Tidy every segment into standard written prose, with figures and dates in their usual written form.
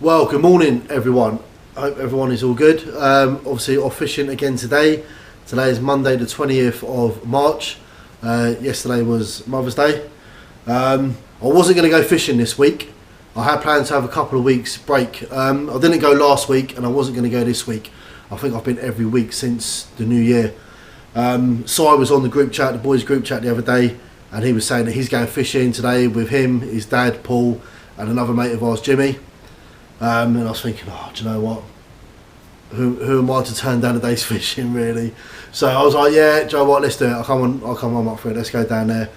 Well, good morning everyone. I hope everyone is all good. Obviously off fishing again today. Today is Monday the 20th of March. Yesterday was Mother's Day. I wasn't going to go fishing this week. I had planned to have a couple of weeks break. I didn't go last week and I wasn't going to go this week. I think I've been every week since the new year. So I was on the group chat, the boys group chat the other day, and he was saying that he's going fishing today with him, his dad, Paul, and another mate of ours, Jimmy. And I was thinking, oh, do you know what? Who am I to turn down a day's fishing, really? So I was like, yeah, do you know what? Let's do it. I'll come on up for it. Let's go down there.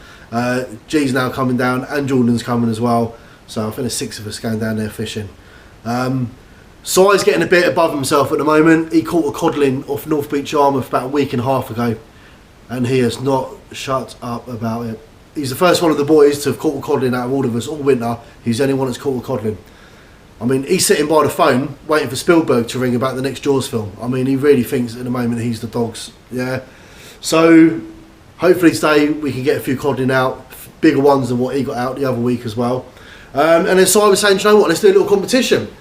G's now coming down, and Jordan's coming as well. So I think there's 6 of us going down there fishing. Si's getting a bit above himself at the moment. He caught a codling off North Beach, Yarmouth about a week and a half ago, and he has not shut up about it. He's the first one of the boys to have caught a codling out of all of us all winter. He's the only one that's caught a codling. I mean, he's sitting by the phone waiting for Spielberg to ring about the next Jaws film. I mean, he really thinks at the moment he's the dogs. Yeah. So hopefully today we can get a few codling out, bigger ones than what he got out the other week as well. And then Si was saying, do you know what? Let's do a little competition.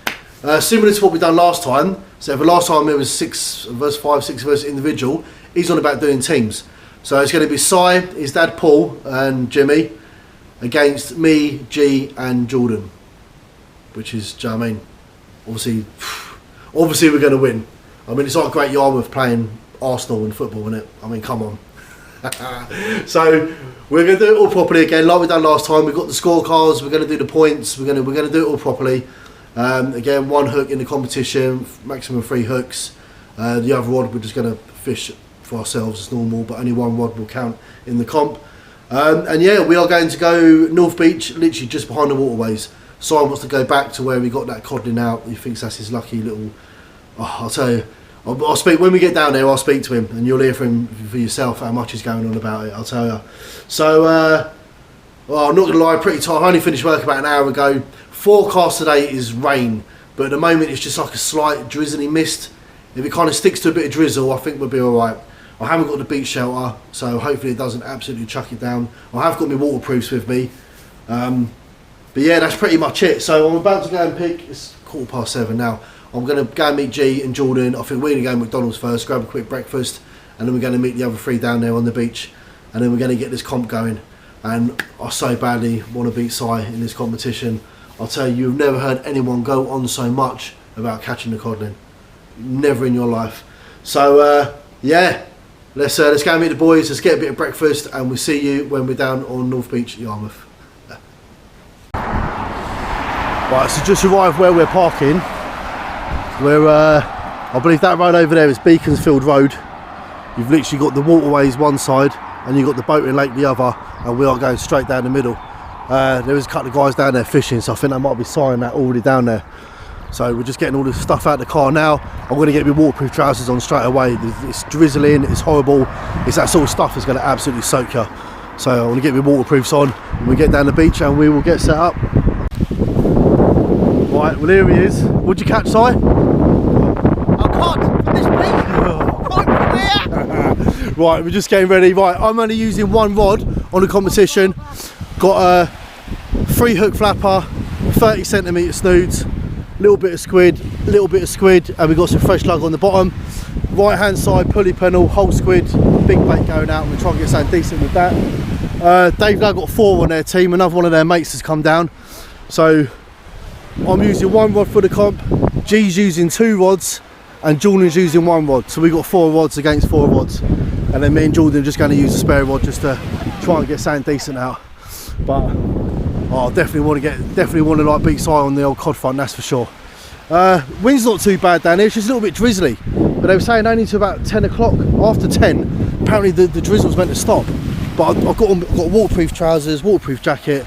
Similar to what we done last time. So for last time it was 6 of us, 5, 6 of us individual. He's on about doing teams. So it's going to be Si, his dad Paul and Jimmy against me, G and Jordan. Which is, do you know what I mean? Obviously we're going to win. I mean, it's like Great Yarmouth playing Arsenal in football, isn't it? I mean, come on. So we're going to do it all properly again, like we done last time. We've got the scorecards. We're going to do the points. We're going to do it all properly. Again, 1 hook in the competition, maximum 3 hooks. The other rod we're just going to fish for ourselves as normal, but only 1 rod will count in the comp. And yeah, we are going to go North Beach, literally just behind the waterways. Si wants to go back to where we got that codling out. He thinks that's his lucky little... Oh, I'll tell you, I'll speak when we get down there. I'll speak to him, and you'll hear from him for yourself how much he's going on about it. I'll tell you. So, well, I'm not gonna lie, pretty tired. I only finished work about an hour ago. Forecast today is rain, but at the moment it's just like a slight drizzly mist. If it kind of sticks to a bit of drizzle, I think we'll be all right. I haven't got the beach shelter, so hopefully it doesn't absolutely chuck it down. I have got my waterproofs with me. But yeah, that's pretty much it. So I'm about to go and pick, it's 7:15 now. I'm going to go and meet G and Jordan. I think we're going to go to McDonald's first, grab a quick breakfast, and then we're going to meet the other 3 down there on the beach. And then we're going to get this comp going. And I so badly want to beat Si in this competition. I'll tell you, you've never heard anyone go on so much about catching the codling. Never in your life. So yeah, let's go and meet the boys, let's get a bit of breakfast, and we'll see you when we're down on North Beach, Yarmouth. Right, so just arrived where we're parking. We're, I believe that road over there is Beaconsfield Road. You've literally got the waterways one side and you've got the boating lake the other, and we are going straight down the middle. There is a couple of guys down there fishing, so I think they might be signing that already down there. So we're just getting all this stuff out of the car now. I'm going to get my waterproof trousers on straight away. It's drizzling, it's horrible. It's that sort of stuff that's going to absolutely soak you. So I want to get my waterproofs on when we get down the beach, and we will get set up. Right, well here he is. What'd you catch, Si? A cod from this beach. Cod from here. Right, we're just getting ready. Right, I'm only using 1 rod on the competition. Got a 3 hook flapper, 30 centimetre snoods, little bit of squid, and we've got some fresh lug on the bottom. Right hand side pulley pennel, whole squid, big bait going out. We're trying to get something decent with that. They've now got 4 on their team. Another one of their mates has come down. So I'm using 1 rod for the comp, G's using 2 rods, and Jordan's using 1 rod. So we've got 4 rods against 4 rods. And then me and Jordan are just going to use a spare rod just to try and get something decent out. But I definitely want to like beat Si on the old cod front, that's for sure. Wind's not too bad down here, it's just a little bit drizzly. But they were saying only to about 10 o'clock. After 10, apparently the drizzle's meant to stop. But I've got waterproof trousers, waterproof jacket.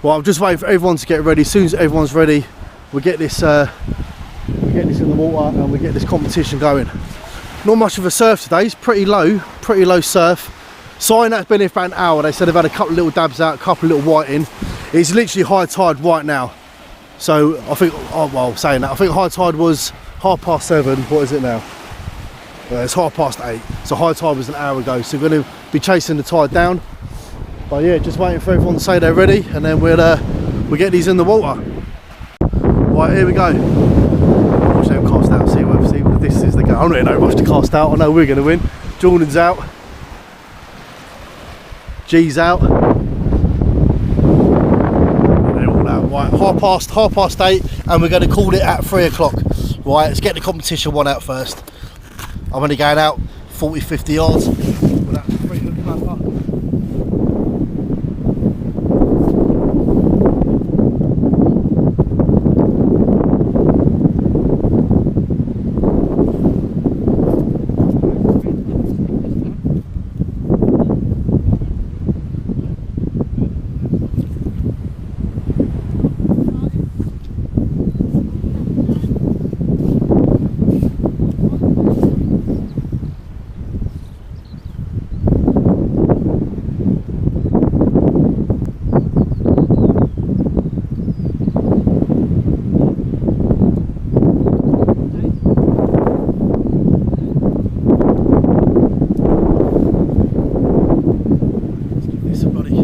Well, I'm just waiting for everyone to get ready. As soon as everyone's ready, we'll get this in the water and we get this competition going. Not much of a surf today. It's pretty low surf. Sign that's been here for about an hour. They said they've had a couple of little dabs out, a couple of little whiting. It's literally high tide right now. So I think, saying that, I think high tide was 7:30. What is it now? It's 8:30. So high tide was an hour ago. So we're going to be chasing the tide down. But yeah, just waiting for everyone to say they're ready, and then we'll get these in the water. Right, here we go. Watch them cast out, see what the distance they go. I'm not in no rush to cast out, I know we're going to win. Jordan's out. G's out. They're all out. Right, half past 8, and we're going to call it at 3 o'clock. Right, let's get the competition one out first. I'm only going out 40, 50 yards. With that 3-hook flapper.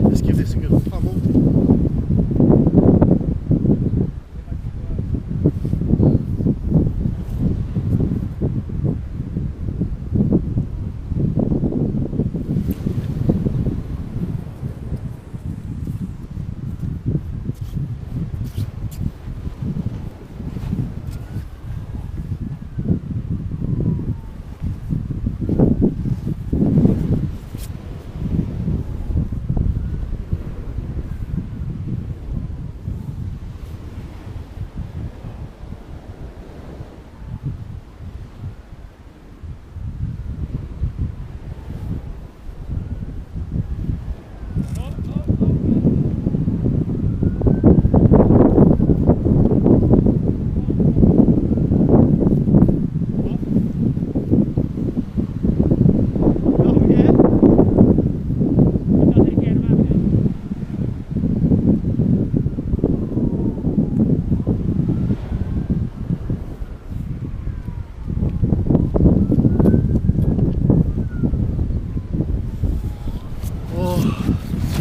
Let's give this a good pummel.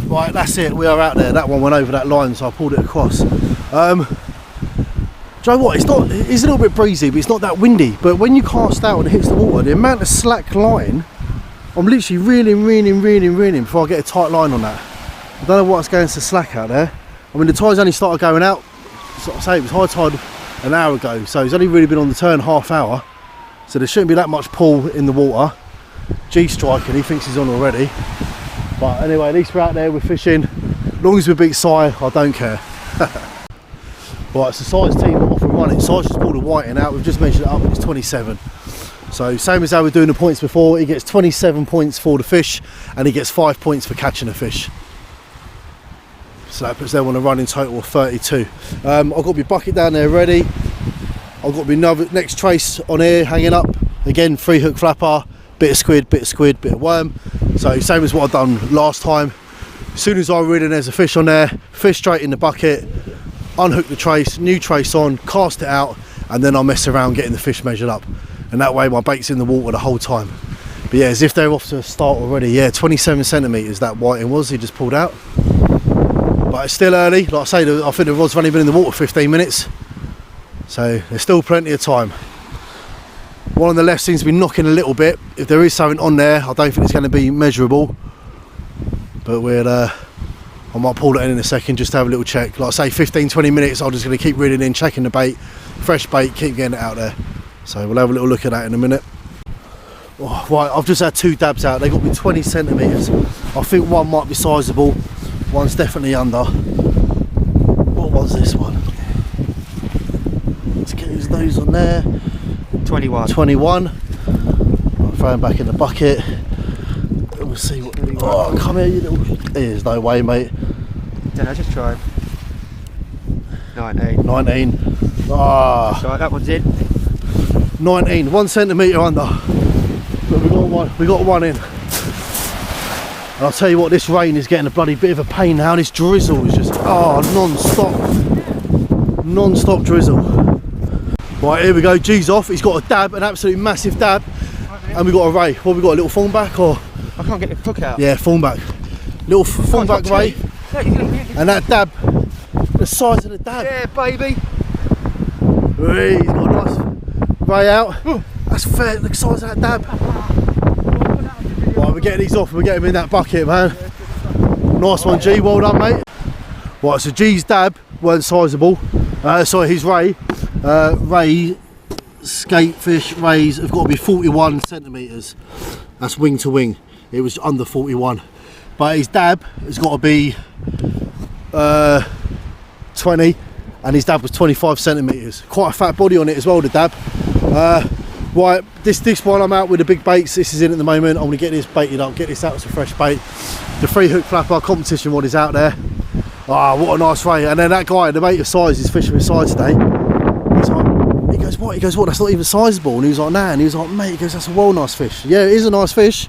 Right, that's it, we are out there. That one went over that line, so I pulled it across. Do you know what, it's a little bit breezy, but it's not that windy. But when you cast out and it hits the water, the amount of slack line, I'm literally reeling before I get a tight line on that. I don't know what's going to slack out there. I mean, the tide's only started going out, so I say it was high tide an hour ago, so it's only really been on the turn half hour. So there shouldn't be that much pull in the water. G's striking, he thinks he's on already. But anyway, at least we're out there, we're fishing. As long as we beat Si, I don't care. Right, so Si's team are off and running. Si just pulled a whiting out, we've just measured it up and it's 27. So same as how we're doing the points before, he gets 27 points for the fish and he gets 5 points for catching a fish. So that puts them on a running total of 32. I've got my bucket down there ready. I've got my next trace on here hanging up. Again, 3-hook flapper, bit of squid, bit of worm. So same as what I've done last time. As soon as I reel in, there's a fish on there, fish straight in the bucket, unhook the trace, new trace on, cast it out, and then I'll mess around getting the fish measured up. And that way my bait's in the water the whole time. But yeah, as if they're off to a start already. Yeah, 27 centimetres that whiting was, he just pulled out. But it's still early, like I say, I think the rod's only been in the water 15 minutes. So there's still plenty of time. One on the left seems to be knocking a little bit. If there is something on there, I don't think it's going to be measurable. But I might pull it in a second just to have a little check. Like I say, 15-20 minutes, I'm just going to keep reeling in, checking the bait, fresh bait, keep getting it out there. So we'll have a little look at that in a minute. Oh, right, I've just had 2 dabs out. They got me 20 centimetres. I think one might be sizable. One's definitely under. What was this one? Let's get his nose on there. 21. 21. I'll throw him back in the bucket. And we'll see what. Oh, come here, you little. There's no way, mate. No, just try. 19. 19. Ah. Right, that one's in. 19. 1 centimetre under. But we got one in. And I'll tell you what, this rain is getting a bloody bit of a pain now. This drizzle is just non-stop drizzle. Right, here we go. G's off. He's got a dab, an absolute massive dab, and we got a ray. What, we got a little thornback or? I can't get the hook out. Yeah, thornback. Little thornback ray. And that dab, the size of the dab. Yeah, baby. He's got a nice ray out. That's fair, look the size of that dab. Right, we're getting these off, we're getting them in that bucket, man. Nice one, G, well done, mate. Right, so G's dab weren't sizeable. Sorry, his ray. Ray, skatefish rays have got to be 41 centimetres. That's wing to wing. It was under 41. But his dab has got to be 20, and his dab was 25 centimetres. Quite a fat body on it as well, the dab. Right, this one I'm out with the big baits. This is in at the moment. I'm going to get this baited up, get this out as a fresh bait. The 3-hook flapper competition one is out there. Ah, what a nice ray. And then that guy, the mate of size, is fishing with size today. He's like, he goes, what? He goes, what? That's not even sizeable. And he was like, nah. And he was like, mate, he goes, that's a well nice fish. Yeah, it is a nice fish.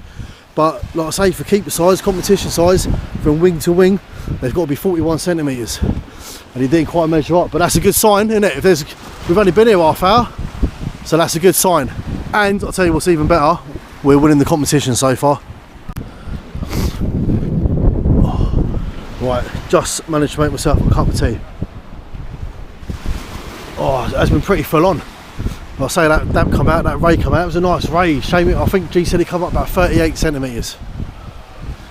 But like I say, for keeper size, competition size, from wing to wing, they've got to be 41 centimetres. And he didn't quite measure up. But that's a good sign, isn't it? We've only been here half hour. So that's a good sign. And I'll tell you what's even better, we're winning the competition so far. Right, just managed to make myself a cup of tea. Oh, it's been pretty full on. I'll say that come out, that ray come out, it was a nice ray. Shame it, I think G said it come up about 38 centimetres.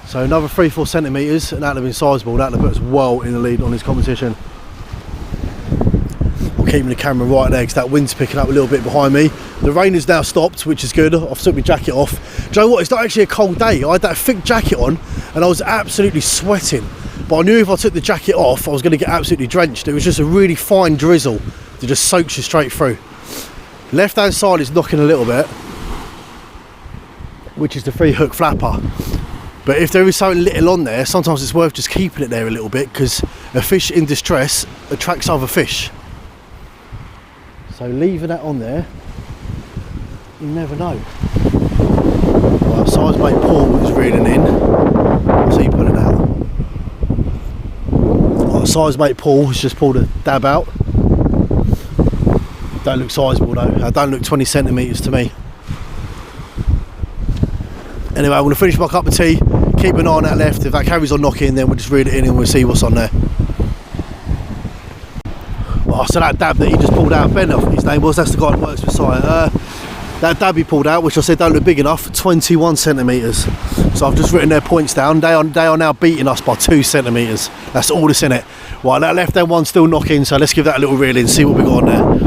So another 3-4 centimetres, and that'd have been sizeable. That'd have put us well in the lead on this competition. I'm keeping the camera right there because that wind's picking up a little bit behind me. The rain has now stopped, which is good. I've took my jacket off. Do you know what? It's not actually a cold day. I had that thick jacket on and I was absolutely sweating. But I knew if I took the jacket off, I was going to get absolutely drenched. It was just a really fine drizzle that just soaks you straight through. Left hand side is knocking a little bit, which is the 3-hook flapper. But if there is something little on there, sometimes it's worth just keeping it there a little bit because a fish in distress attracts other fish. So leaving that on there, you never know. Right, size mate Paul is reeling in. What's he pulling out? Right, size mate Paul has just pulled a dab out. Don't look sizeable though. Don't look 20 centimetres to me. Anyway, I'm going to finish my cup of tea. Keep an eye on that left. If that carries on knocking, then we'll just reel it in and we'll see what's on there. Oh, so that dab that he just pulled out, Ben, his name was, that's the guy that works with Sire. That dab he pulled out, which I said don't look big enough, 21 centimetres. So I've just written their points down. They are now beating us by 2 centimetres. That's all that's in it. Right, that left hand one's still knocking, so let's give that a little reel in, see what we got on there.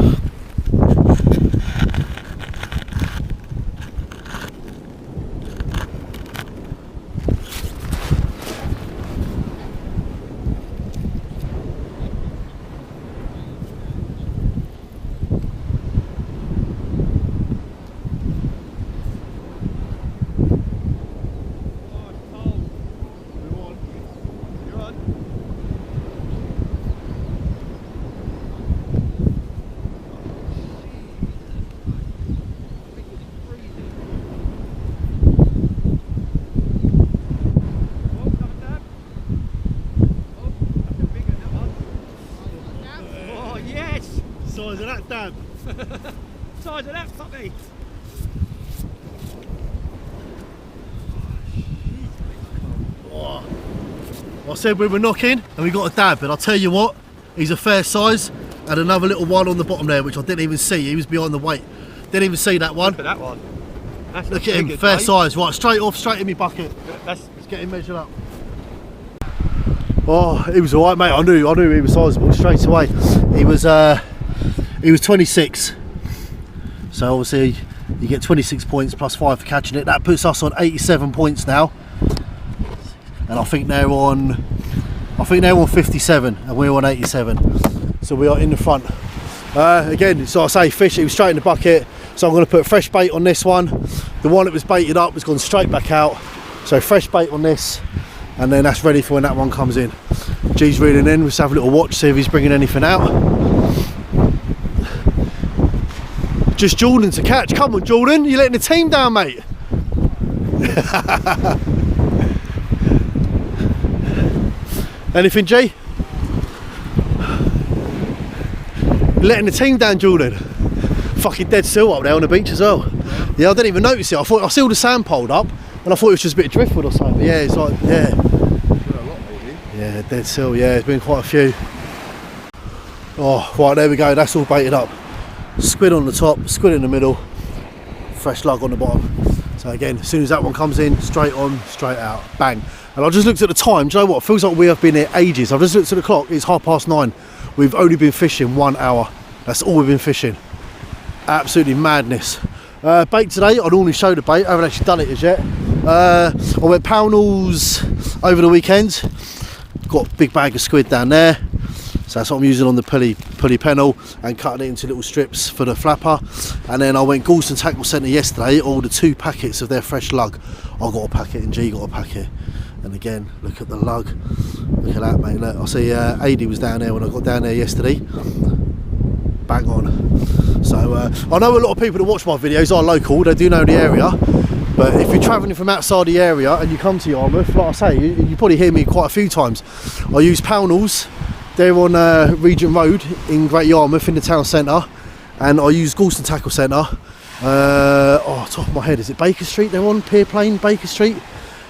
Size of that dab. Size of that puppy. Oh. I said we were knocking and we got a dab, and I'll tell you what, he's a fair size. And another little one on the bottom there, which I didn't even see. He was behind the weight. Didn't even see that one. Look at that one. That's Look at him, fair size. Right, straight off, straight in my bucket. Let's get him measured up. Oh, he was alright, mate. I knew he was sizeable straight away. He was 26. So obviously you get 26 points plus 5 for catching it. That puts us on 87 points now. And I think they're on 57 and we're on 87. So we are in the front. Again, so I say fish, it was straight in the bucket. So I'm going to put fresh bait on this one. The one that was baited up has gone straight back out. So fresh bait on this, and then that's ready for when that one comes in. G's reeling in, let's have a little watch, see if he's bringing anything out. Just Jordan to catch. Come on, Jordan, you're letting the team down, mate. Anything, G? You're letting the team down, Jordan. Fucking dead still up there on the beach as well. Yeah, I didn't even notice it. I thought I see all the sand piled up, and I thought it was just a bit of driftwood or something. But yeah, it's like, yeah. Yeah, dead still. Yeah, there's been quite a few. Oh, right, there we go. That's all baited up. squid on the top, squid in the middle, fresh lug on the bottom. So again, as soon as that one comes in, straight on, straight out, bang. And I just looked at the time. Do you know what? It feels like we have been here ages. I've just looked at the clock. It's 9:30. We've only been fishing 1 hour. That's all we've been fishing. Absolutely madness. Bait today. I normally show the bait. I haven't actually done it as yet. I went Pownall's over the weekend. Got a big bag of squid down there. So that's what I'm using on the pulley pennel and cutting it into little strips for the flapper. And then I went Gorton Tackle Centre yesterday, ordered 2 packets of their fresh lug. I got a packet and G got a packet. And again, look at the lug. Look at that, mate. Look, I see AD was down there when I got down there yesterday. Bang on. So I know a lot of people that watch my videos are local, they do know the area. But if you're travelling from outside the area and you come to Yarmouth, like I say, you probably hear me quite a few times. I use Pownall's. They're on Regent Road in Great Yarmouth in the town centre, and I use Gorton Tackle Centre. Top of my head, is it Baker Street? They're on Pier Plain, Baker Street.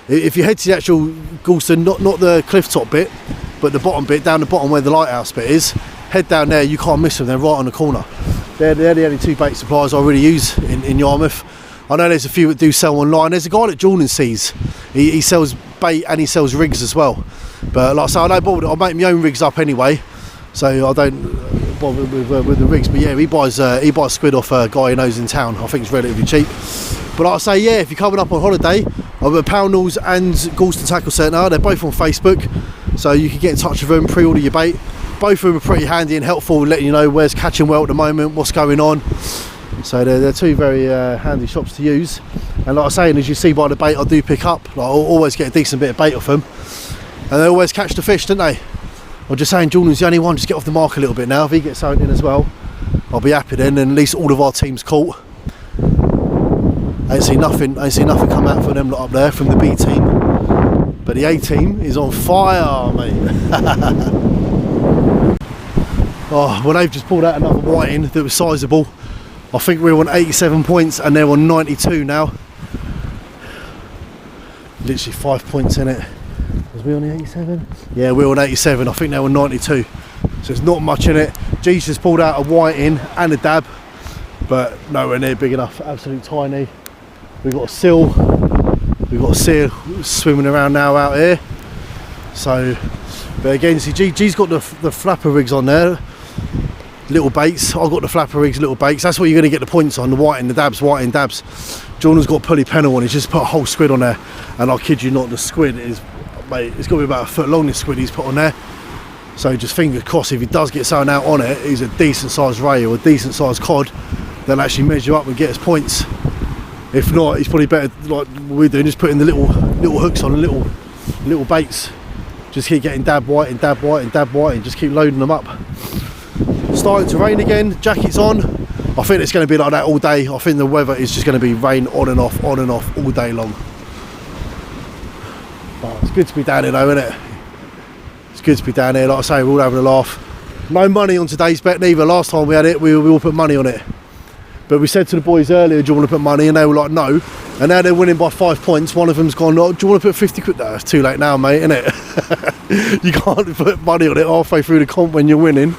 If you head to the actual Gorton, not the cliff top bit, but the bottom bit, down the bottom where the lighthouse bit is, head down there. You can't miss them. They're right on the corner. They're the only 2 bait suppliers I really use in Yarmouth. I know there's a few that do sell online. There's a guy that Jordan sees. He sells bait and he sells rigs as well. But like I say, I don't bother. I make my own rigs up anyway, so I don't bother with the rigs. But yeah, he buys squid off a guy he knows in town. I think it's relatively cheap. But like I say, yeah, if you're coming up on holiday, I've got Pownall's and Gorton Tackle Centre. They're both on Facebook, so you can get in touch with them, pre-order your bait. Both of them are pretty handy and helpful, letting you know where's catching well at the moment, what's going on. So they're 2 very handy shops to use. And like I say, and as you see by the bait I do pick up, like, I'll always get a decent bit of bait off them. And they always catch the fish, don't they? I'm just saying Jordan's the only one, just get off the mark a little bit now. If he gets something in as well, I'll be happy then, and at least all of our team's caught. I ain't seen nothing come out for them lot up there from the B team. But the A team is on fire, mate. Oh, well, they've just pulled out another whiting that was sizeable. I think we're on 87 points and they're on 92 now. Literally 5 points in it. Was we on the 87? Yeah, we're on 87. I think they're on 92. So there's not much in it. G's just pulled out a whiting and a dab, but nowhere near big enough. Absolute tiny. We've got a seal. We've got a seal swimming around now out here. So, but again, see, G's got the flapper rigs on there. Little baits. I've got the flapper rigs, little baits. That's what you're going to get the points on. The whiting, the dabs, whiting, dabs. Jordan's got a pulley pennel on. He's just put a whole squid on there. And I kid you not, the squid is, mate, it's got to be about 1 foot long, this squid he's put on there. So just fingers crossed, if he does get something out on it, he's a decent sized ray or a decent sized cod, they'll actually measure up and get us points. If not, he's probably better, like we're doing, just putting the little hooks on, little baits. Just keep getting dab white and dab white and dab white and just keep loading them up. Starting to rain again, jacket's on. I think it's going to be like that all day. I think the weather is just going to be rain on and off all day long. But it's good to be down here though, isn't it? It's good to be down here. Like I say, we're all having a laugh. No money on today's bet neither. Last time we had it, we all put money on it. But we said to the boys earlier, do you want to put money? And they were like, no. And now they're winning by 5 points. One of them's gone, oh, do you want to put 50 quid? No, it's too late now, mate, isn't it? You can't put money on it halfway through the comp when you're winning.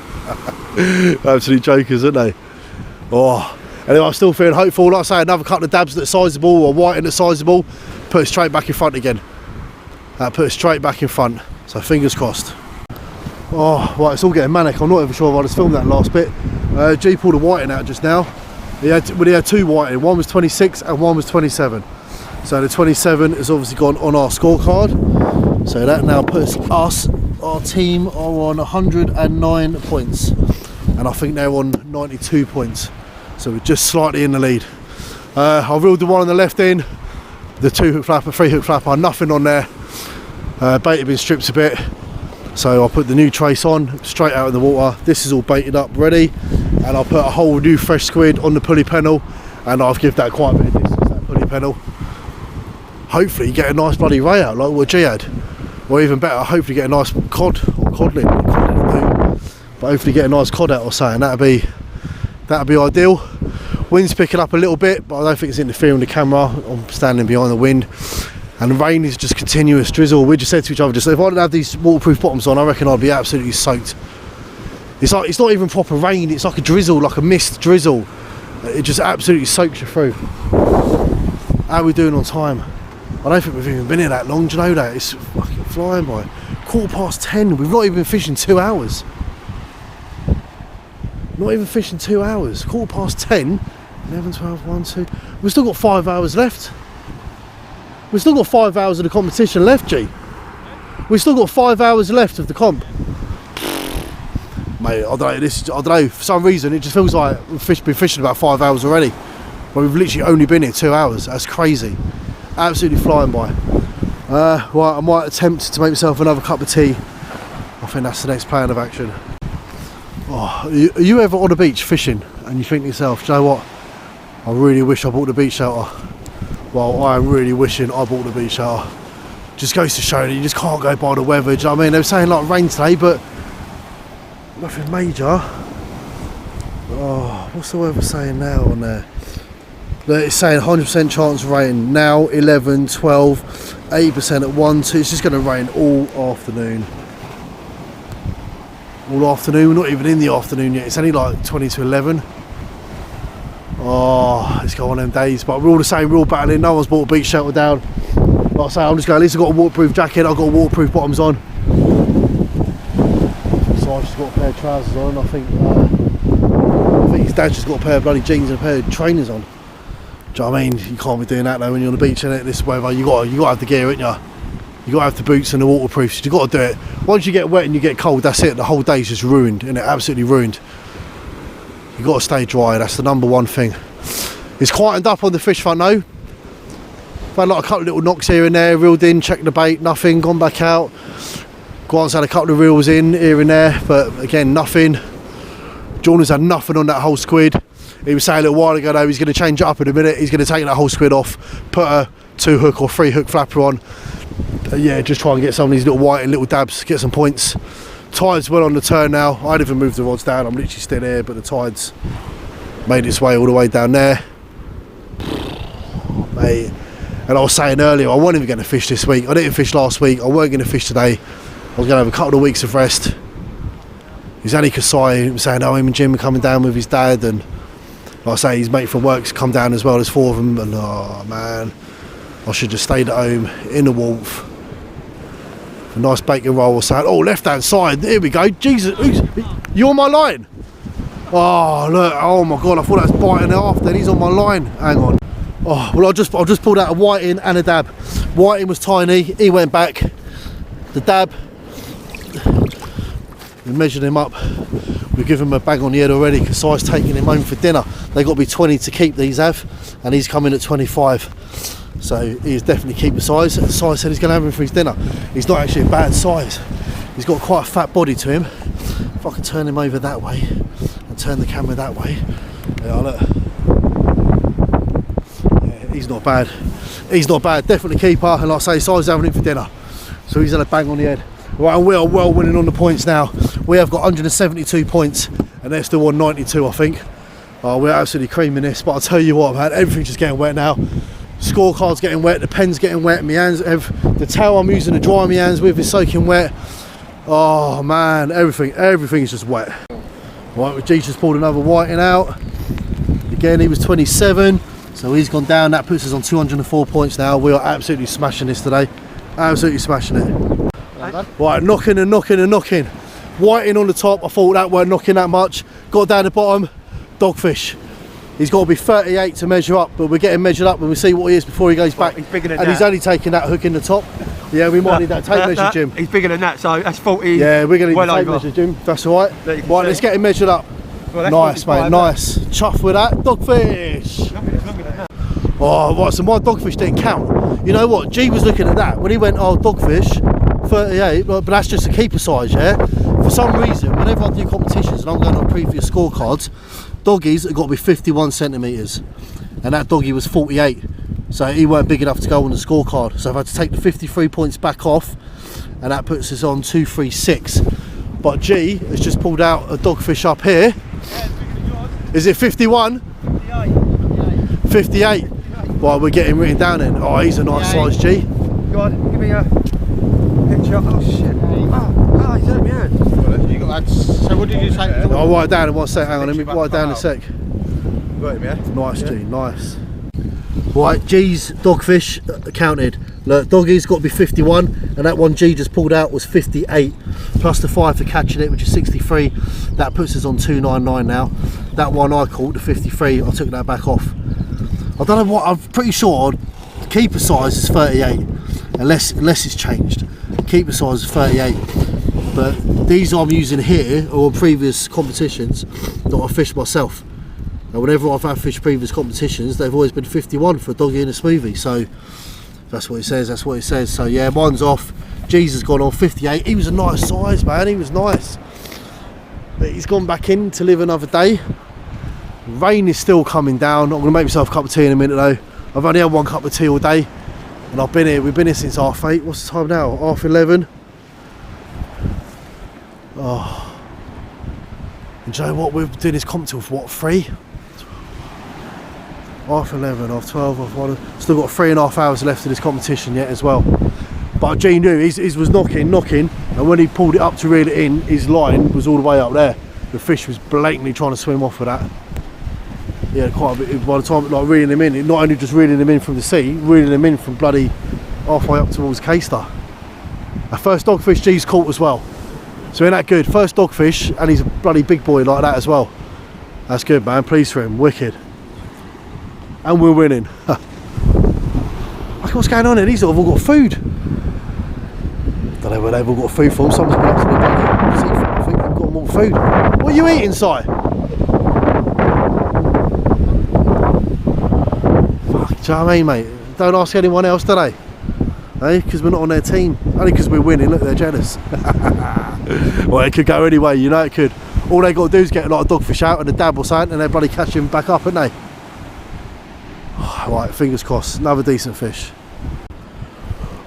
Absolute jokers, aren't they? Oh, anyway, I'm still feeling hopeful. Like I say, another couple of dabs that's sizeable or whiting that's sizeable, put it straight back in front again. Put it straight back in front. So fingers crossed. Oh, right, it's all getting manic. I'm not even sure if I just filmed that last bit. G pulled a whiting out just now. He had 2 whiting. One was 26 and one was 27. So the 27 has obviously gone on our scorecard. So that now puts us, our team, are on 109 points. And I think they're on 92 points. So we're just slightly in the lead. I reeled the one on the left in. The 2 hook flapper, 3 hook flapper, nothing on there. Bait had been stripped a bit. So I'll put the new trace on, straight out of the water. This is all baited up, ready. And I'll put a whole new fresh squid on the pulley pennel. And I'll give that quite a bit of distance, that pulley pennel. Hopefully you get a nice bloody ray out like what G had. Or even better, hopefully get a nice cod or codlin. But hopefully get a nice cod out or something. That'd be ideal. Wind's picking up a little bit, but I don't think it's interfering with the camera. I'm standing behind the wind. And the rain is just continuous drizzle. We just said to each other, just if I didn't have these waterproof bottoms on, I reckon I'd be absolutely soaked. It's like, it's not even proper rain, it's like a drizzle, like a mist drizzle. It just absolutely soaks you through. How are we doing on time? I don't think we've even been here that long, do you know that? It's fucking flying by. 10:15, we've not even been fishing 2 hours. Not even fishing 2 hours. 10:15, 11, 12, 1, 2. We've still got 5 hours left. We've still got 5 hours of the competition left, G. We've still got 5 hours left of the comp. Mate, I don't know, for some reason it just feels like we've been fishing about 5 hours already. But we've literally only been here 2 hours. That's crazy. Absolutely flying by. Right, I might attempt to make myself another cup of tea. I think that's the next plan of action. Oh, are you ever on the beach fishing and you think to yourself, do you know what? I really wish I bought the beach shelter. Well, I am really wishing I bought the beach shelter. Just goes to show that you just can't go by the weather, do you know what I mean? They were saying like rain today, but nothing major. Oh, what's the weather saying now on there? Look, it's saying 100% chance of rain. Now 11, 12, 80% at 1, 2. It's just going to rain all afternoon. All afternoon, we're not even in the afternoon yet. It's only like 20 to 11. Oh, it's got one of them days. But we're all the same, we're all battling. No one's brought a beach shelter down. Like I say, I'm just going, at least I've got a waterproof jacket, I've got waterproof bottoms on. So I've just got a pair of trousers on. I think his dad's just got a pair of bloody jeans and a pair of trainers on. Do you know what I mean? You can't be doing that though when you're on the beach, innit? This weather, you got to have the gear, ain't you? You got to have the boots and the waterproofs. You got to do it. Once you get wet and you get cold, that's it. The whole day's just ruined, innit? Absolutely ruined. You got to stay dry. That's the number one thing. It's quietened up on the fish front though. I've had like a couple of little knocks here and there, reeled in, checked the bait, nothing, gone back out. Grant's had a couple of reels in here and there, but again, nothing. Jordan's had nothing on that whole squid. He was saying a little while ago though, he's going to change it up in a minute. He's going to take that whole squid off, put a 2-hook or 3-hook flapper on. Yeah, just try and get some of these little white and little dabs, get some points. Tide's well on the turn now. I haven't even moved the rods down, I'm literally still here, but the tide's made its way all the way down there. Mate. And I was saying earlier, I wasn't even going to fish this week. I didn't fish last week, I weren't going to fish today. I was going to have a couple of weeks of rest. He's only Kasai, he was saying, oh, him and Jim are coming down with his dad, and like I say, his mate from work's come down as well. There's 4 of them, and oh man, I should just stayed at home in the warmth. A nice bacon roll or something. Oh, left hand side, here we go. Jesus, you on my line? Oh look, oh my god, I thought that was biting it off. Then he's on my line. Hang on. Oh well, I just pulled out a whiting and a dab. Whiting was tiny, he went back. The dab, we measured him up. We give him a bang on the head already because Si's taking him home for dinner. They got to be 20 to keep, these have, and he's coming at 25. So he's definitely keeping size. Si said he's going to have him for his dinner. He's not actually a bad size. He's got quite a fat body to him. If I can turn him over that way and turn the camera that way, yeah, look. Yeah, he's not bad. He's not bad. Definitely keeper. And like I say, Si's having him for dinner. So he's had a bang on the head. Right, and we are well winning on the points now. We have got 172 points and they're still on 92, I think. We're absolutely creaming this, but I'll tell you what, man, everything's just getting wet now. Scorecard's getting wet, the pen's getting wet, my hands, the towel I'm using to dry my hands with is soaking wet. Oh man, everything is just wet. Right, G just pulled another whiting out. Again, he was 27, so he's gone down. That puts us on 204 points now. We are absolutely smashing this today. Absolutely smashing it. Right, knocking and knocking and knocking. Whiting on the top, I thought that weren't knocking that much. Got down the bottom, Dogfish. He's got to be 38 to measure up, but we're getting measured up and we'll see what he is before he goes back. He's bigger than and that. He's only taking that hook in the top. Yeah, we might need that tape measure, Jim. He's bigger than that, so that's 40. Yeah, we're going to need well the tape over. measure, Jim. That's all right. Right, let's get him measured up. Well, nice, 45, mate, nice. Chuff with that. Dogfish. Nothing longer than that. Oh, right, so my Dogfish didn't count. You know what? G was looking at that. When he went, oh, Dogfish, 38, but that's just a keeper size, yeah? For some reason, whenever I do competitions and I'm going on previous scorecards, doggies have got to be 51 centimetres. And that doggy was 48. So he weren't big enough to go on the scorecard. So I've had to take the 53 points back off, and that puts us on 236. But G has just pulled out a Dogfish up here. Yeah, is it 51? 58. 58. Right, we're getting written down then. Oh, he's a nice size, G. Go on, give me a picture. Oh shit. Oh, he's hurt me hand. that's, so what did you say? I'll write it down in 1 sec. Hang on, let me write it down in a sec. Got him, yeah? Nice, G, nice. Right, G's dogfish counted. Look, doggy's got to be 51, and that one G just pulled out was 58, plus the 5 for catching it, which is 63. That puts us on 299 now. That one I caught, the 53, I took that back off. I don't know what, I'm pretty sure the keeper size is 38, unless it's changed. Keeper size is 38, but these I'm using here or on previous competitions that I fished myself. And whenever I've had fished previous competitions, they've always been 51 for a doggy in a smoothie. So that's what it says, that's what it says. So yeah, mine's off. G's has gone on 58. He was a nice size, man, he was nice. But he's gone back in to live another day. Rain is still coming down. I'm gonna make myself a cup of tea in a minute though. I've only had 1 cup of tea all day. And I've been here, we've been here since 8:30. What's the time now? 11:30. Oh. And do you know what, we're doing this comp till for what, 3? 11:30, 12, 1. Still got 3.5 hours left of this competition yet as well. But G knew, he was knocking, and when he pulled it up to reel it in, his line was all the way up there. The fish was blatantly trying to swim off of that. Yeah, quite a bit. By the time like reeling him in, not only just reeling him in from the sea, reeling him in from bloody halfway up towards K-Star. Our first dogfish G's caught as well. So ain't that good? First dogfish, and he's a bloody big boy like that as well. That's good, man. Pleased for him. Wicked. And we're winning. Look what's going on here. These have all got food. Don't know where they've all got food from. Someone's been up to the buggy. I think they've got more food. What are you eating, Si? Fuck, do you know what I mean, mate? Don't ask anyone else, do they? Eh? Because we're not on their team. Only because we're winning. Look, they're jealous. Well, it could go anyway, you know it could. All they got to do is get a lot of dogfish out and a dab or something, and they're bloody catching back up, aren't they? Right, fingers crossed, another decent fish.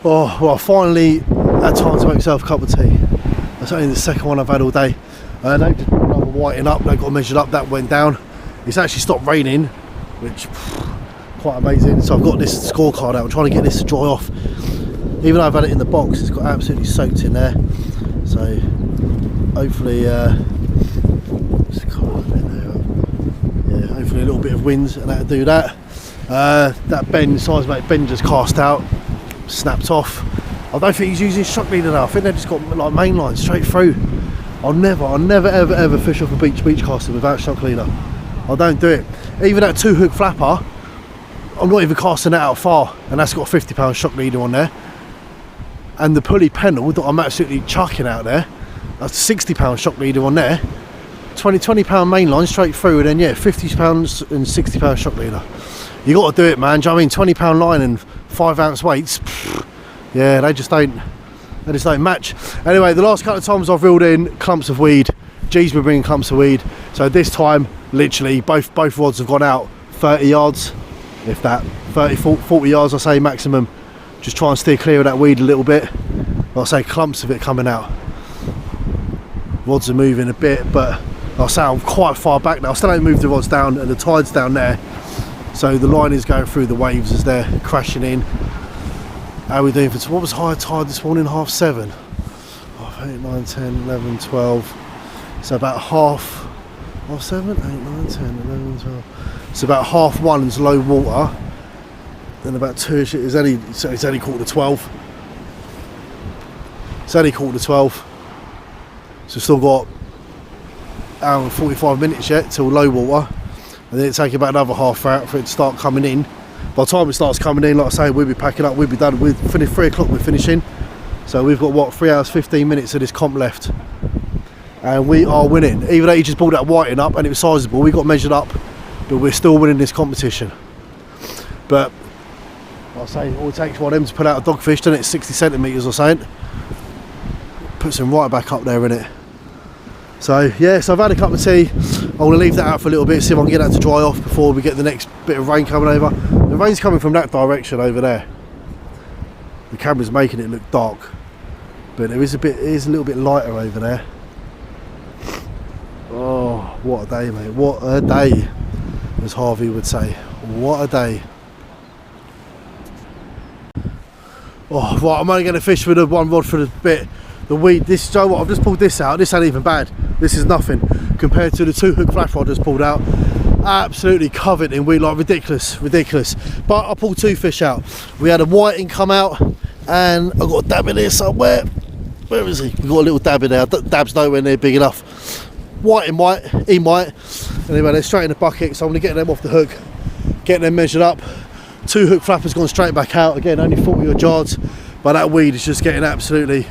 Oh, well, I finally had time to make myself a cup of tea. That's only the second one I've had all day. They just put another whiting up, they got measured up, that went down. It's actually stopped raining, which quite amazing. So I've got this scorecard out, I'm trying to get this to dry off. Even though I've had it in the box, it's got absolutely soaked in there. So hopefully, hopefully a little bit of wind and that'll do that. That Ben, Sizemate Ben just cast out, snapped off. I don't think he's using shock leader now. I think they've just got like main lines straight through. I'll never ever fish off a beach caster without shock leader. I don't do it. Even that 2-hook flapper, I'm not even casting that out far, and that's got a £50 shock leader on there. And the pulley pennel that I'm absolutely chucking out there, that's a £60 shock leader on there. £20 main line straight through, and then yeah, £50 and £60 shock leader. You got to do it, man. Do you know what I mean? £20 line and 5-ounce weights. Pfft, yeah, they just don't match. Anyway, the last couple of times I've reeled in clumps of weed. G's been bringing clumps of weed. So this time, literally, both rods have gone out 30 yards, if that. 30, 40 yards, I say maximum. Just try and steer clear of that weed a little bit. Like I say, clumps of it coming out. Rods are moving a bit, but like I say, I'm quite far back now. I still haven't moved the rods down, and the tide's down there. So the line is going through the waves as they're crashing in. How are we doing for, what was high tide this morning? 7:30. 8, 9, 10, 11, 12. So about half 7, 8, 9, 10, 11, 12. So about 1:30 is low water. Then about 2, it's only 11:45. It's only 11:45. So we've still got hour and 45 minutes yet till low water. And then it'll take about another half hour for it to start coming in. By the time it starts coming in, like I say, we'll be packing up, we'll be done. We'll finish 3 o'clock, we're finishing. So we've got what, 3 hours 15 minutes of this comp left. And we are winning. Even though he just pulled that whiting up and it was sizable, we got measured up, but we're still winning this competition. But like I say, all it takes one of them to put out a dogfish, doesn't it? 60 centimetres or something. Puts him right back up there, innit? So yeah, so I've had a cup of tea. I'm going to leave that out for a little bit, see if I can get that to dry off before we get the next bit of rain coming over. The rain's coming from that direction over there. The camera's making it look dark, but it is a little bit lighter over there. Oh, what a day, mate. What a day, as Harvey would say. What a day. Oh, right, I'm only going to fish with the one rod for the bit. The weed, this, Joe, what, I've just pulled this out. This ain't even bad. This is nothing compared to the 2-hook flapper I just pulled out. Absolutely covered in weed, like ridiculous. But I pulled 2 fish out. We had a whiting come out, and I got a dab in here somewhere. Where is he? We got a little dab in there. Dab's nowhere near big enough. White. Anyway, they're straight in the bucket, so I'm gonna get them off the hook, get them measured up. 2-hook flapper's gone straight back out. Again, only 40 odd yards, but that weed is just getting absolutely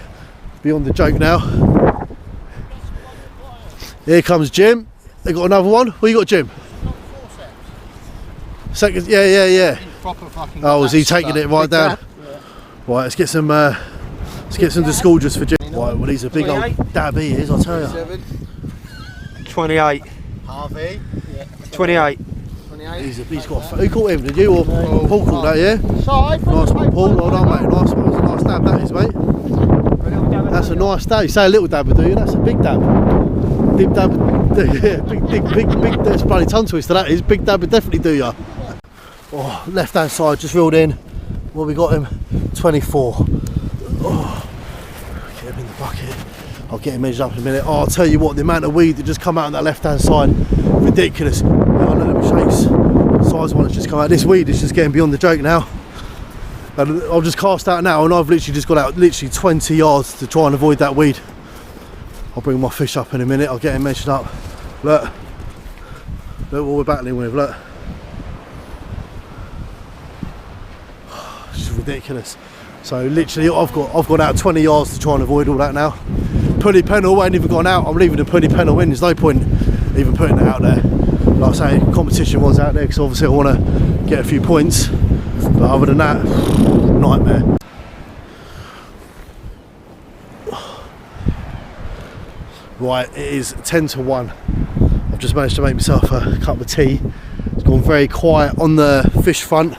beyond the joke now. Here comes Jim. They got another one. What you got, Jim? Second, yeah. Oh, is he taking it right down? Yeah. Right, let's get some disgorgers for Jim. Right, well, he's a big old dab he is, I'll tell you. 28. Harvey. Yeah. 28. He's got. Who caught him? Did you or Paul caught that? Yeah. Nice one, Paul. Well done, mate. Nice one. That's a nice dab, that is, mate. That's a nice dab. You say a little dab would do you? That's a big dab. Big dab. Yeah, big. That's bloody tongue twister. That is. Big dab would definitely do ya. Oh, left hand side just reeled in. Well, we got him 24. Oh, get him in the bucket. I'll get him measured up in a minute. Oh, I'll tell you what, the amount of weed that just come out on that left hand side, ridiculous. Oh, look, shakes. The size one has just come out. This weed is just getting beyond the joke now. And I'll just cast out now, and I've literally just got out 20 yards to try and avoid that weed. I'll bring my fish up in a minute. I'll get him measured up. Look what we're battling with. Look. It's ridiculous. So literally I've gone out 20 yards to try and avoid all that now. Pulley pennel ain't even gone out. I'm leaving the pulley pennel in. There's no point even putting it out there. Like I say, competition was out there because obviously I want to get a few points, but other than that, nightmare. Right, it is 10 to 1. I've just managed to make myself a cup of tea. It's gone very quiet on the fish front.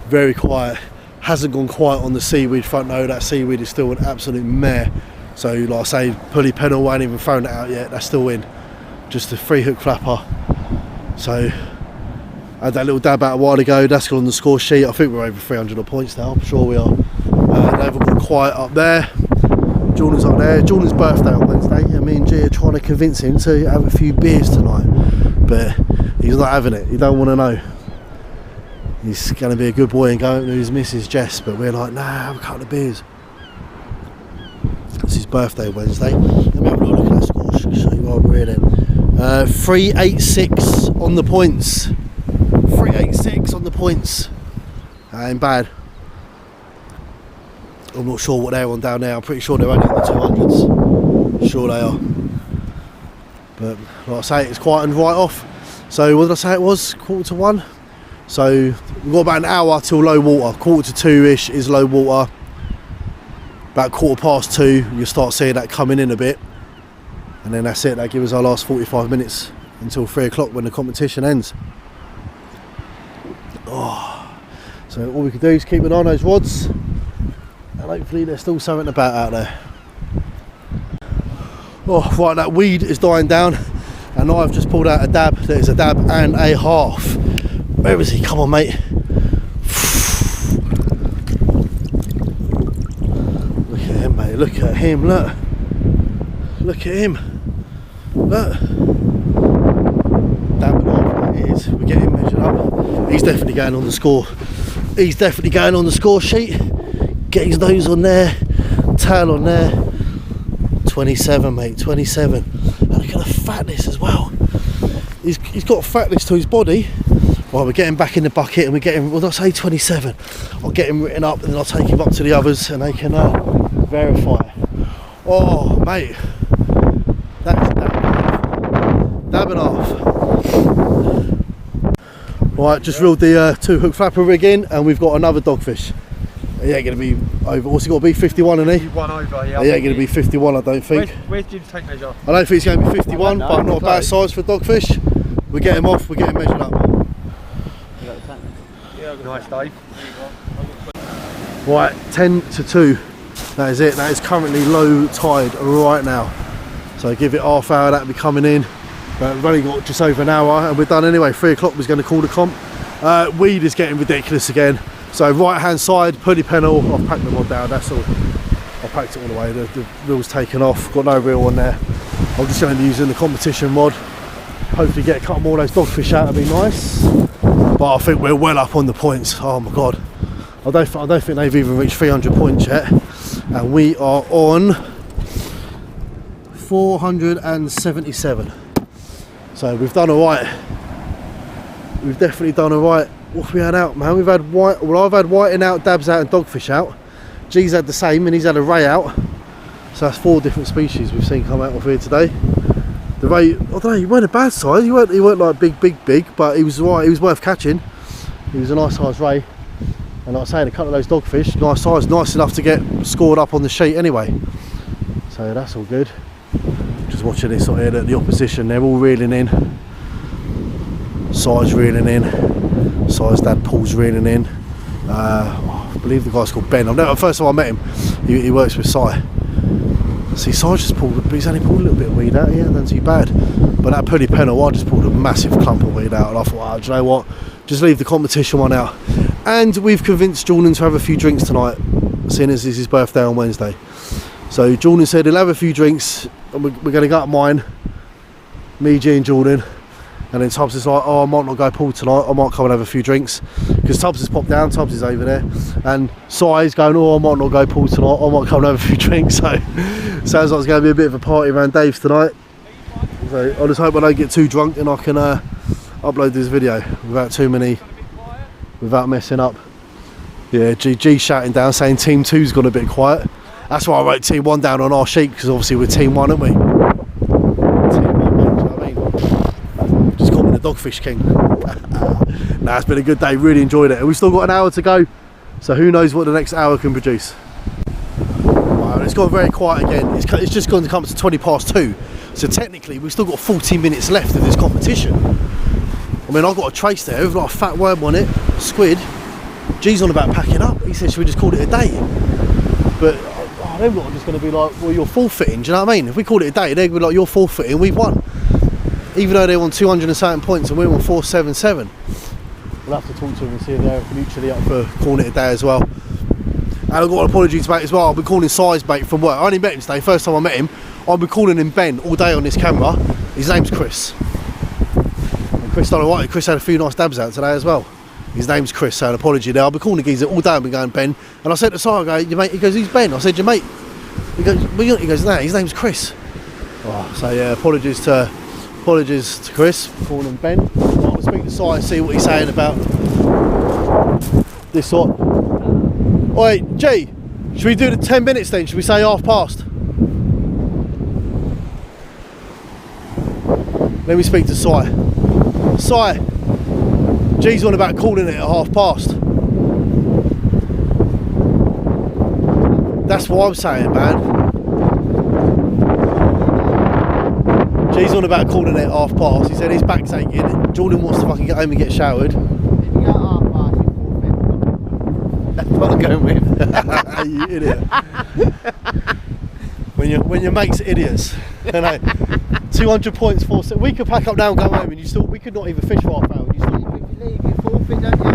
Very quiet. Hasn't gone quiet on the seaweed front. No, that seaweed is still an absolute mare. So like I say, pulley pennel, I ain't even thrown it out yet. That's still in. Just a 3-hook flapper. So I had that little dab out a while ago. That's gone on the score sheet. I think we're over 300 points now. I'm sure we are. They've all gone quiet up there. Jordan's up there. Jordan's birthday on Wednesday, and me and G are trying to convince him to have a few beers tonight, but he's not having it. He don't want to know. He's going to be a good boy and go to his missus Jess, but we're like, nah, have a couple of beers. It's his birthday Wednesday. Let me have a look at that score, show you while we're in. 386 on the points. 386 on the points. That ain't bad. I'm not sure what they're on down there. I'm pretty sure they're only in the 200s. Sure they are. But like I say, it's quite and right off. So what did I say it was? 1:45. So we've got about an hour till low water. 1:45-ish is low water. About 2:15, you'll start seeing that coming in a bit. And then that's it. That gives us our last 45 minutes until 3 o'clock when the competition ends. Oh. So all we can do is keep an eye on those rods. And hopefully there's still something about out there. Oh, right, that weed is dying down. And I've just pulled out a dab. There's a dab and a half. Where is he? Come on, mate. Look at him, mate. Look at him. Look. Look at him. Look. Dabbing off. It is. We're getting measured up. He's definitely going on the score. He's definitely going on the score sheet. Get his nose on there. Tail on there. 27, mate. 27. And look at the fatness as well. He's got fatness to his body. Right, we're getting back in the bucket and we're getting, well, did I say 27? I'll get him written up and then I'll take him up to the others and they can verify. Oh, mate. That's dabbing off. Right, just reeled the 2-hook flapper rig in and we've got another dogfish. He ain't going to be over, what's he got to be, 51, isn't he? 51 over, yeah. He ain't going to be 51, I don't think. Where's Jim's tape measure? I don't think he's going to be 51, but not a bad size for dogfish. We get him off, we get him measured up. Nice, Dave. Right, 10 to 2. That is it. That is currently low tide right now. So give it half hour, that'll be coming in. But we've only got just over an hour and we're done anyway. 3 o'clock was going to call the comp. Weed is getting ridiculous again. So right hand side, pulley pennel, I've packed them all down, that's all. I packed it all away. The reel's taken off. Got no reel on there. I'm just going to be using the competition rod. Hopefully get a couple more of those dogfish out. That'd be nice. But I think we're well up on the points. Oh my god. I don't think they've even reached 300 points yet. And we are on 477. So we've done alright. We've definitely done alright. What have we had out, man? We've had white. Well, I've had whiting out, dabs out, and dogfish out. G's had the same, and he's had a ray out. So that's 4 different species we've seen come out of here today. The ray, I don't know, he weren't a bad size. He weren't like big, but he was alright. He was worth catching. He was a nice size ray. And like I say, a couple of those dogfish, nice size, nice enough to get scored up on the sheet anyway. So that's all good. Just watching this sort of here, the opposition, they're all reeling in. Size reeling in. Size dad Paul's reeling in. I believe the guy's called Ben. The first time I met him, he works with Si. See, Si just pulled, but he's only pulled a little bit of weed out. Yeah, that's too bad. But that Puddy Pennell, I just pulled a massive clump of weed out, and I thought, wow, do you know what? Just leave the competition one out. And we've convinced Jordan to have a few drinks tonight, seeing as it's his birthday on Wednesday. So Jordan said he'll have a few drinks, and we're going to go up mine, me, G and Jordan. And then Tubbs is like, oh, I might not go pool tonight, I might come and have a few drinks. Because Tubbs has popped down, Tubbs is over there. And Si's going, oh, I might not go pool tonight, I might come and have a few drinks. So sounds like it's going to be a bit of a party around Dave's tonight. So I just hope I don't get too drunk and I can upload this video without messing up. Yeah, G shouting down saying Team 2's gone a bit quiet. That's why I wrote Team 1 down on our sheet, because obviously we're Team 1, aren't we? Team 1, mate, do you know what I mean? Just call me the Dogfish King. Nah, it's been a good day, really enjoyed it. And we've still got an hour to go, so who knows what the next hour can produce. Right, it's gone very quiet again. It's just going to come to 20 past 2. So technically we've still got 14 minutes left of this competition. I mean, I've got a trace there with like a fat worm on it, squid. G's on about packing up. He said, should we just call it a day? But them lot are just going to be like, well, you're forfeiting, do you know what I mean? If we call it a day, they're going to be like, you're forfeiting, we've won. Even though they're on 200 and certain points and we're on 477. We'll have to talk to them and see if they're mutually up for calling it a day as well. And I've got an apology to make as well. I've been calling Size bait from work. I only met him today, first time I met him. I've been calling him Ben all day on this camera. His name's Chris. And Chris done alright. Chris had a few nice dabs out today as well. His name's Chris, so an apology there. I've been calling the geezer all day. I've been going Ben. And I said to Si, I go, your mate? He goes, who's Ben? I said, your mate? He goes, no, his name's Chris. Oh, so yeah, apologies to Chris for calling him Ben. I'll speak to Si and see what he's saying about this sort. Oi, G, should we do the 10 minutes then? Should we say half past? Let me speak to Si. G's on about calling it at half past. That's what I'm saying, man. G's on about calling it at half past. He said his back's aching. Jordan wants to fucking get home and get showered. If you go at half past, you forfeit. That's what I'm going with. You idiot. when your mates are idiots. You know, 200 points for. We could pack up now and go home, and we could not even fish for half an hour. And you still. You forfeit, don't you?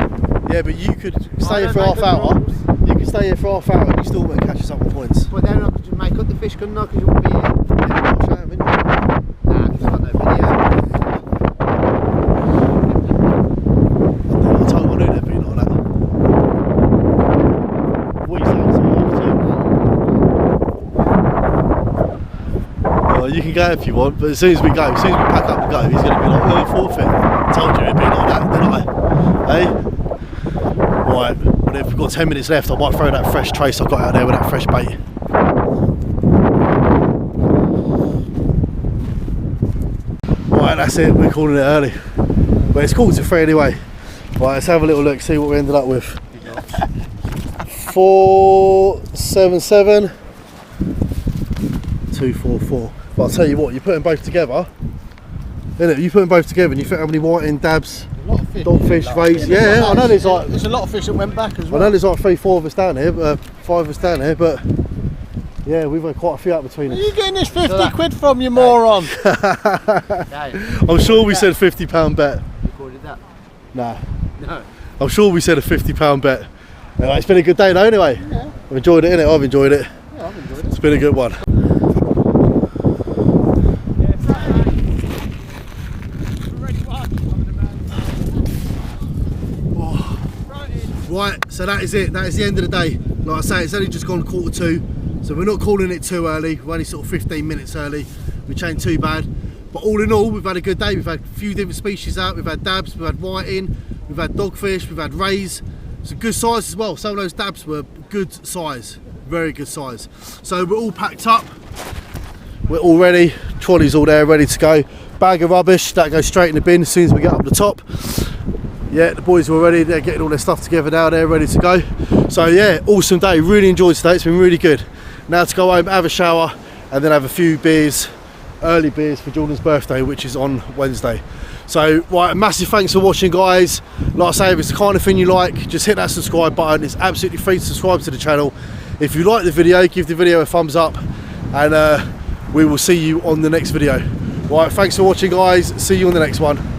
Yeah, but you could stay here for half hour. You could stay here for half hour, and you still won't catch us up on points. But then I could just make up the fish, couldn't I? Because you wouldn't be here. Yeah, you're showing, wouldn't you? Nah, because I've got no video. I told him I knew there'd be like that. What are you saying? You can go if you want, but as soon as we pack up and go, he's going to be like, oh, forfeit. I told you it'd be like that, didn't I? Hey? Right, but if we've got 10 minutes left, I might throw that fresh trace I got out there with that fresh bait. Right, that's it, we're calling it early. But it's quarter to 3 anyway. Right, let's have a little look, see what we ended up with. 477 244. But I'll tell you what, you put them both together, innit? You put them both together and you think how many whiting, dabs, dogfish, rays. Yeah, I know there's like. There's a lot of fish that went back as well. I know there's like 3-4 of us down here, 5 of us down here, but yeah, we've had quite a few out between us. Where are you getting this 50 quid from, you moron? I'm sure we said £50 bet. Recorded that? Nah. No. I'm sure we said a £50 bet. Anyway, it's been a good day though, anyway. Yeah. I've enjoyed it, innit? I've enjoyed it. Yeah, I've enjoyed it. It's been a good one. Right, so that is it. That is the end of the day. Like I say, it's only just gone 1:45, so we're not calling it too early. We're only sort of 15 minutes early, which ain't too bad. But all in all, we've had a good day. We've had a few different species out. We've had dabs, we've had whiting, we've had dogfish, we've had rays. It's a good size as well. Some of those dabs were good size, very good size. So we're all packed up. We're all ready. Trolley's all there, ready to go. Bag of rubbish, that goes straight in the bin as soon as we get up the top. Yeah, the boys are all ready. They're getting all their stuff together now. They're ready to go. So yeah, awesome day. Really enjoyed today. It's been really good. Now to go home, have a shower, and then have a few beers, early beers for Jordan's birthday, which is on Wednesday. So right, massive thanks for watching, guys. Like I say, if it's the kind of thing you like, just hit that subscribe button. It's absolutely free to subscribe to the channel. If you like the video, give the video a thumbs up, and we will see you on the next video. Right, thanks for watching, guys. See you on the next one.